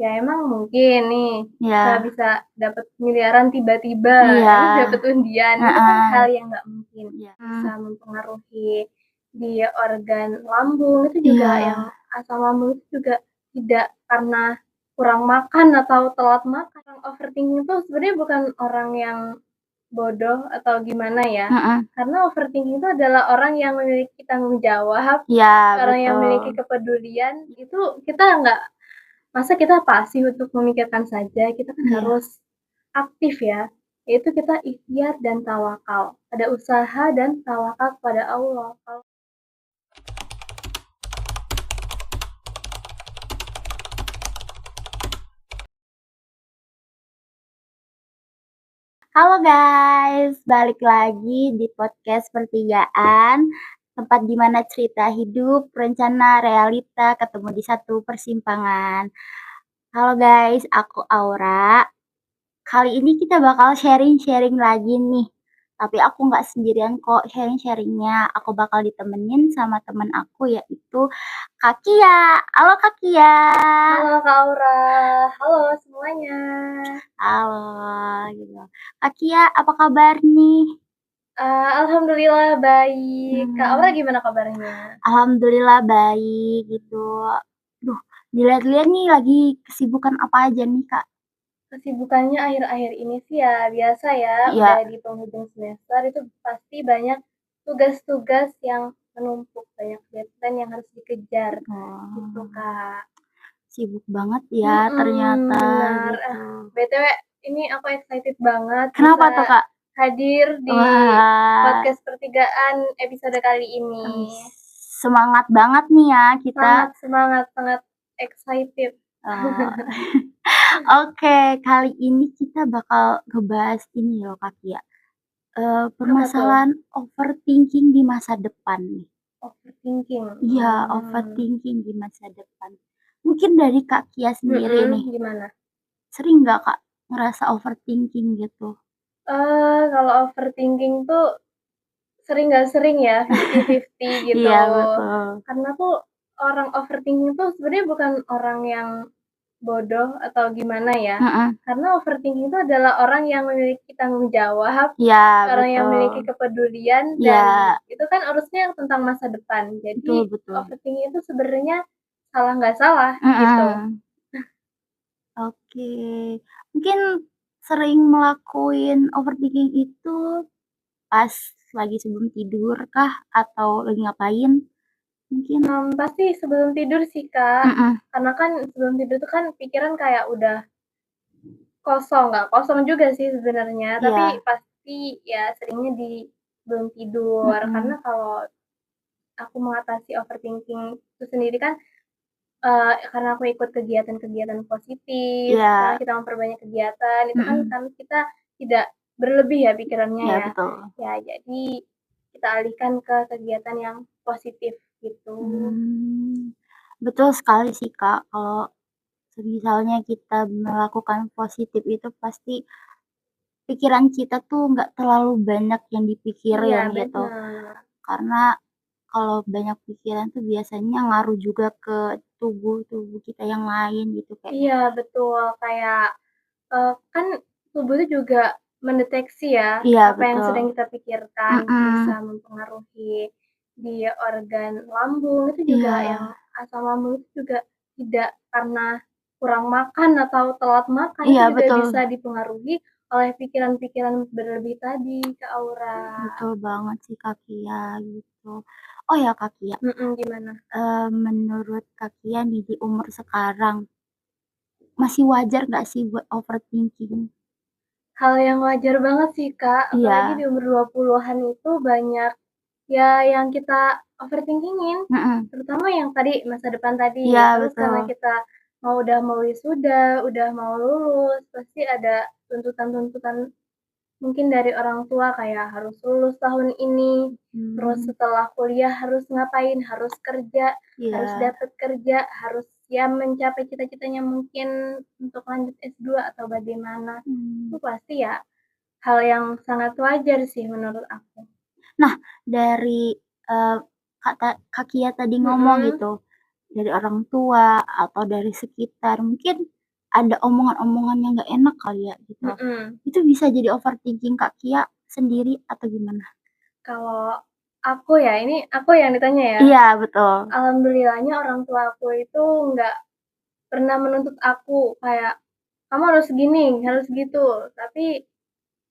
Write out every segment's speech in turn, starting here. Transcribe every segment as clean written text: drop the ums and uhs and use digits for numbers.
Ya emang mungkin nih, kita Ya, bisa dapat miliaran tiba-tiba, iya, terus dapat undian, itu kan heeh, hal yang nggak mungkin. iya, Bisa mempengaruhi di organ lambung, itu juga yang iya, asam lambung itu juga tidak karena kurang makan atau telat makan. Orang overthinking itu sebenarnya bukan orang yang bodoh atau gimana ya, heeh, karena overthinking itu adalah orang yang memiliki tanggung jawab, iya orang yang betul. memiliki kepedulian, itu kita nggak. Masa kita pasif untuk memikirkan saja, kita kan Iya. harus aktif ya, yaitu kita ikhtiar dan tawakal. Ada usaha dan tawakal kepada Allah. Halo guys, balik lagi di podcast Pertigaan, tempat di mana cerita hidup, rencana, realita ketemu di satu persimpangan. Halo guys, aku Aura. Kali ini kita bakal sharing-sharing lagi nih. Tapi aku nggak sendirian kok sharing-sharingnya. Aku bakal ditemenin sama temen aku yaitu Kak Kia. Halo Kak Kia. Halo Kak Aura, halo semuanya. Halo, gitu. Kak Kia, apa kabar nih? Alhamdulillah baik. Kak Aura Hmm, gimana kabarnya? Alhamdulillah baik gitu. Duh, dilihat-lihat nih lagi kesibukan apa aja nih Kak? Kesibukannya akhir-akhir ini sih ya biasa ya, udah Iya. di penghujung semester itu pasti banyak tugas-tugas yang menumpuk, banyak deadline yang harus dikejar, gitu Oh, Kak. sibuk banget ya ternyata Benar. gitu. BTW ini aku excited banget Kenapa bisa tuh Kak? hadir di Wah, podcast pertigaan episode kali ini. wis, semangat banget nih ya kita. Sangat semangat, sangat excited. Oh, oke, kali ini kita bakal ngebahas ini loh Kak Kia. Apa tuh? Permasalahan overthinking di masa depan nih. Overthinking. Iya, overthinking di masa depan. Mungkin dari Kak Kia sendiri nih, Gimana? sering nggak Kak ngerasa overthinking gitu? Kalau overthinking tuh sering nggak sering ya, 50-50 Iya, gitu. betul. Karena tuh orang overthinking tuh sebenarnya bukan orang yang bodoh atau gimana ya, Mhm, karena overthinking itu adalah orang yang memiliki tanggung jawab, iya orang yang betul. memiliki kepedulian, Iya, dan itu kan urusnya tentang masa depan. Jadi betul betul. overthinking itu sebenarnya salah nggak salah gitu. Mhm, oke. Mungkin sering ngelakuin overthinking itu pas lagi sebelum tidur kah? Atau lagi ngapain? Mungkin? Pasti sebelum tidur sih Kak, Mhm, karena kan sebelum tidur tuh kan pikiran kayak udah kosong, nggak kosong juga sih sebenarnya, tapi iya, pasti ya seringnya di sebelum tidur. Karena mhm, kalau aku mengatasi overthinking itu sendiri kan, karena aku ikut kegiatan-kegiatan positif, iya, karena kita memperbanyak kegiatan, itu mhm, kan kita tidak berlebih ya pikirannya iya ya. betul. Ya jadi kita alihkan ke kegiatan yang positif gitu. Mmm, betul sekali sih, Kak, kalau semisalnya kita melakukan positif itu pasti pikiran kita tuh nggak terlalu banyak yang Iya dipikirin gitu. bener. Karena kalau banyak pikiran tuh biasanya ngaruh juga ke tubuh-tubuh kita yang lain gitu kayak Iya betul, kayak, kan tubuh itu juga mendeteksi ya, iya apa yang betul, sedang kita pikirkan, bisa mhm, mempengaruhi di organ lambung, itu juga yang iya, asam lambung itu juga tidak karena kurang makan atau telat makan, itu iya juga betul, bisa dipengaruhi oleh pikiran-pikiran berlebih tadi, Kak Aura. betul banget sih, Kak, Kia, gitu. Oh ya, Kak, Kia, Gimana? menurut Kak, Kia nih di umur sekarang, masih wajar nggak sih buat overthinking? Hal yang wajar banget sih, Kak, apalagi Iya, di umur 20-an itu banyak ya yang kita overthinking-in, mhm, terutama yang tadi masa depan tadi. iya Terus betul, karena kita udah mau wisuda, udah mau lulus, pasti ada tuntutan-tuntutan mungkin dari orang tua kayak harus lulus tahun ini, terus mmm, setelah kuliah harus ngapain, harus kerja, harus iya, dapat kerja, harus ya mencapai cita-citanya mungkin untuk lanjut S2 atau bagaimana. Itu mmm. pasti ya hal yang sangat wajar sih menurut aku. Nah, dari, eee, Kak Kia tadi ngomong Mhm. gitu, dari orang tua atau dari sekitar, mungkin ada omongan-omongan yang nggak enak kali ya gitu. Itu bisa jadi overthinking Kak Kia sendiri atau gimana? Kalau aku ya, ini aku yang ditanya ya? Iya, betul. Alhamdulillahnya orang tua aku itu nggak pernah menuntut aku kayak, "Kamu harus gini, harus gitu." Tapi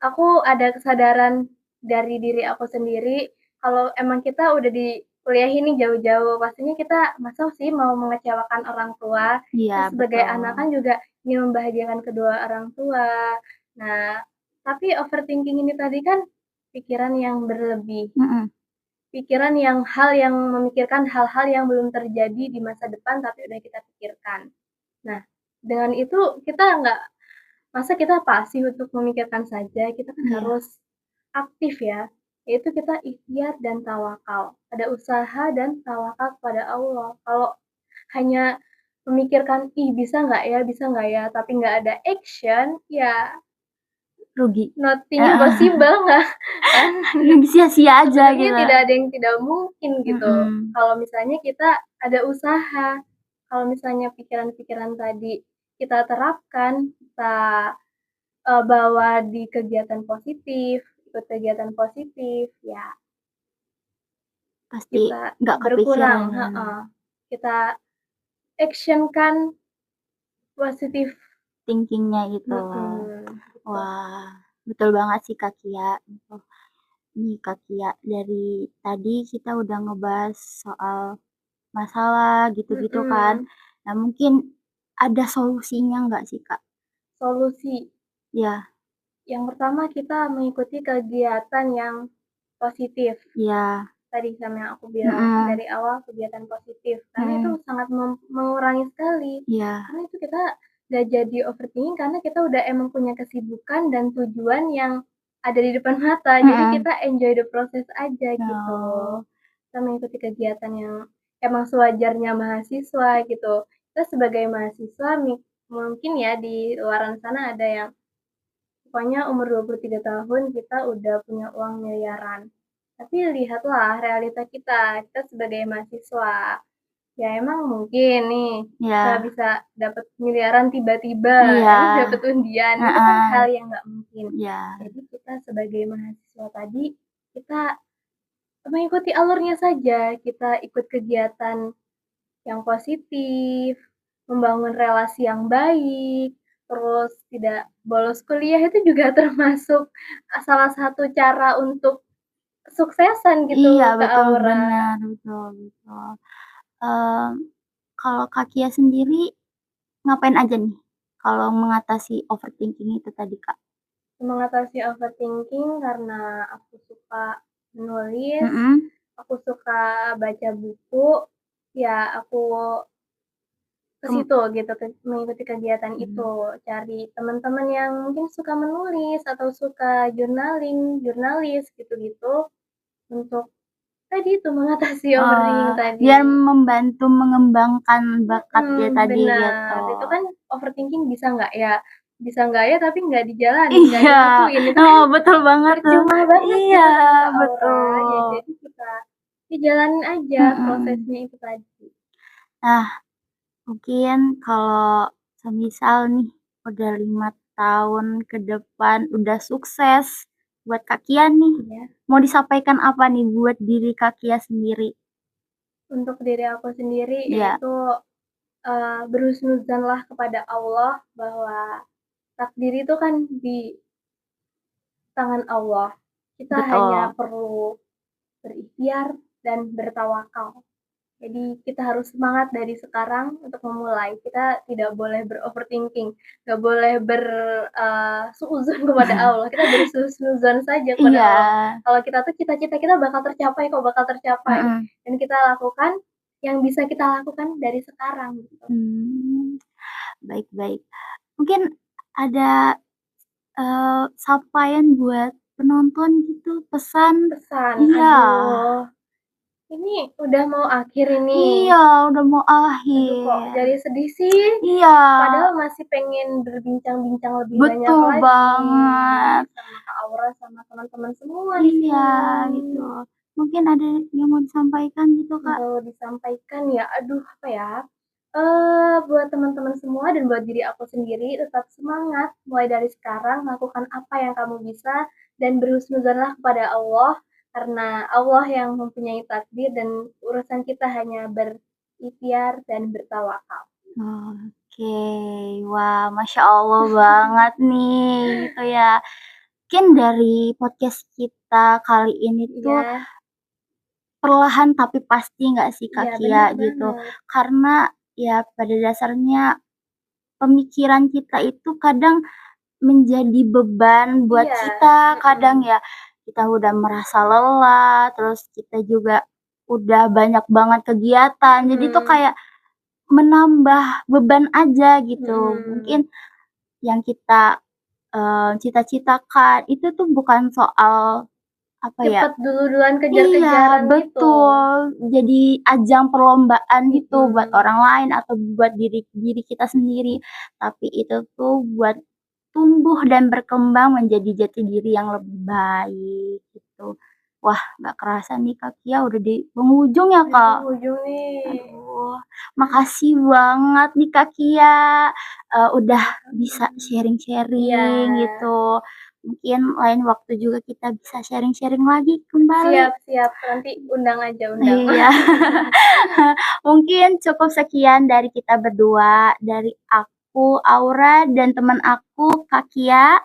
aku ada kesadaran dari diri aku sendiri, kalau emang kita udah dikuliahin nih jauh-jauh, pastinya kita masa sih mau mengecewakan orang tua. Iya, Kita sebagai anak betul. kan juga ingin membahagiakan kedua orang tua. Nah, tapi overthinking ini tadi kan pikiran yang berlebih. Pikiran yang memikirkan hal-hal yang belum terjadi di masa depan tapi udah kita pikirkan. Nah, dengan itu kita masa kita pasif untuk memikirkan saja, kita kan harus aktif ya, yaitu kita ikhtiar dan tawakal. Ada usaha dan tawakal kepada Allah. Kalau hanya memikirkan, "Ih, bisa nggak ya?" Tapi nggak ada action, ya Rugi. nothing impossible nggak kan? Sia-sia aja Sebenarnya gitu. tidak ada yang tidak mungkin gitu. Kalau misalnya kita ada usaha, kalau misalnya pikiran-pikiran tadi kita terapkan, kita bawa di kegiatan positif, ikut kegiatan positif, ya Pasti kita nggak berkurang, kepikiran. kita action-kan positif thinkingnya gitu. gitu. Wah, betul banget sih Kak Kia. Nih Kak Kia, dari tadi kita udah ngebahas soal masalah gitu-gitu kan. Nah mungkin ada solusinya nggak sih Kak? Solusi. Ya. Yang pertama kita mengikuti kegiatan yang positif. Iya. Tadi sama yang aku bilang dari awal kegiatan positif, karena itu sangat mengurangi sekali. Iya. Karena itu kita nggak jadi overthinking karena kita udah emang punya kesibukan dan tujuan yang ada di depan mata. Jadi kita enjoy the process aja gitu. Kita mengikuti kegiatan yang emang sewajarnya mahasiswa gitu. Kita sebagai mahasiswa mungkin ya di luaran sana ada yang pokoknya umur 23 tahun kita udah punya uang miliaran. Tapi lihatlah realita kita sebagai mahasiswa. Ya emang mungkin nih kita bisa dapat miliaran tiba-tiba, emang dapat undian, itu kan hal yang nggak mungkin. Jadi kita sebagai mahasiswa tadi, kita mengikuti alurnya saja, kita ikut kegiatan yang positif, membangun relasi yang baik, terus tidak bolos kuliah itu juga termasuk salah satu cara untuk kesuksesan gitu Iya, Kak betul, Aura. benar, betul, betul. Kalau Kak Kia sendiri ngapain aja nih kalau mengatasi overthinking itu tadi Kak? Mengatasi overthinking karena aku suka menulis, aku suka baca buku, ya aku ke situ gitu, mengikuti kegiatan itu, cari teman-teman yang mungkin suka menulis atau suka jurnalis gitu-gitu, untuk tadi itu mengatasi overthinking tadi. Biar membantu mengembangkan bakat dia tadi gitu. Benar, itu kan overthinking bisa nggak ya, tapi nggak dijalanin, nggak dilakuin, itu kan betul banget tuh. percuma banget Iya, gitu Kak Aura. betul. Ya jadi kita jalanin aja prosesnya itu tadi. Nah, mungkin kalau semisal nih udah 5 tahun ke depan udah sukses buat Kak Kia nih, mau disampaikan apa nih buat diri Kak Kia sendiri? Untuk diri aku sendiri yaitu berhusnuzanlah kepada Allah bahwa takdir itu kan di tangan Allah. Kita hanya perlu berikhtiar dan bertawakal. Jadi kita harus semangat dari sekarang untuk memulai. Kita tidak boleh beroverthinking, nggak boleh suudzon kepada Allah. Kita berhusnuzon saja kepada Allah. Kalau kita tuh cita-cita kita bakal tercapai kok, bakal tercapai. Dan kita lakukan yang bisa kita lakukan dari sekarang gitu. Baik-baik. Mungkin ada sapaian buat penonton gitu, pesan? Iya. Aduh. Ini udah mau akhir ini. Iya, udah mau Aduh kok akhir. jadi sedih sih. Iya. Padahal masih pengen berbincang-bincang lebih banyak Betul lagi. banget. Sama Kak Aura, sama teman-teman semua di sini. Iya, gitu. Mungkin ada yang mau disampaikan gitu, Kak? Mau disampaikan ya, aduh apa ya, Buat teman-teman semua dan buat diri aku sendiri, tetap semangat, mulai dari sekarang lakukan apa yang kamu bisa dan berhusnudzonlah kepada Allah, karena Allah yang mempunyai takdir dan urusan kita hanya berikhtiar dan bertawakal. Oke, wah Masya Allah banget nih gitu ya. Mungkin dari podcast kita kali ini tuh Iya perlahan tapi pasti nggak sih Kak iya Kia bener gitu. banget. Karena ya pada dasarnya pemikiran kita itu kadang menjadi beban buat Iya, kita, kadang mhm, ya kita udah merasa lelah, terus kita juga udah banyak banget kegiatan, jadi tuh mhm, kayak menambah beban aja gitu. mhm. Mungkin yang kita, cita-citakan itu tuh bukan soal apa ya. Cepet duluan Iya, kejar-kejaran gitu. betul. Jadi ajang perlombaan gitu buat Mhm, orang lain atau buat diri diri kita sendiri. Tapi itu tuh buat tumbuh dan berkembang menjadi jati diri yang lebih baik gitu. Wah, nggak kerasa nih Kak Kia udah di penghujung ya, di Kak. penghujung nih. Aduh, makasih banget nih Kak Kia, udah bisa Sama-sama. Iya. sharing-sharing gitu. Mungkin lain waktu juga kita bisa sharing-sharing lagi kembali. Siap siap, nanti undang aja, undang. Iya. Mungkin cukup sekian dari kita berdua, dari aku, Aura, dan teman aku, Kak Kia.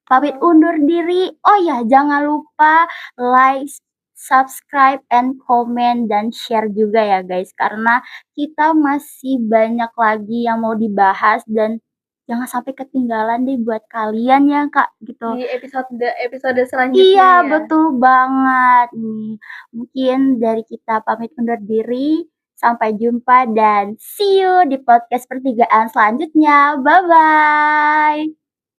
Pamit Oh, undur diri. Oh ya, jangan lupa like, subscribe, and comment, dan share juga ya guys. Karena kita masih banyak lagi yang mau dibahas dan jangan sampai ketinggalan deh buat kalian ya Kak, gitu. di episode selanjutnya Iya, ya. betul banget nih. Mungkin dari kita pamit undur diri. Sampai jumpa dan see you di podcast pertigaan selanjutnya. Bye-bye.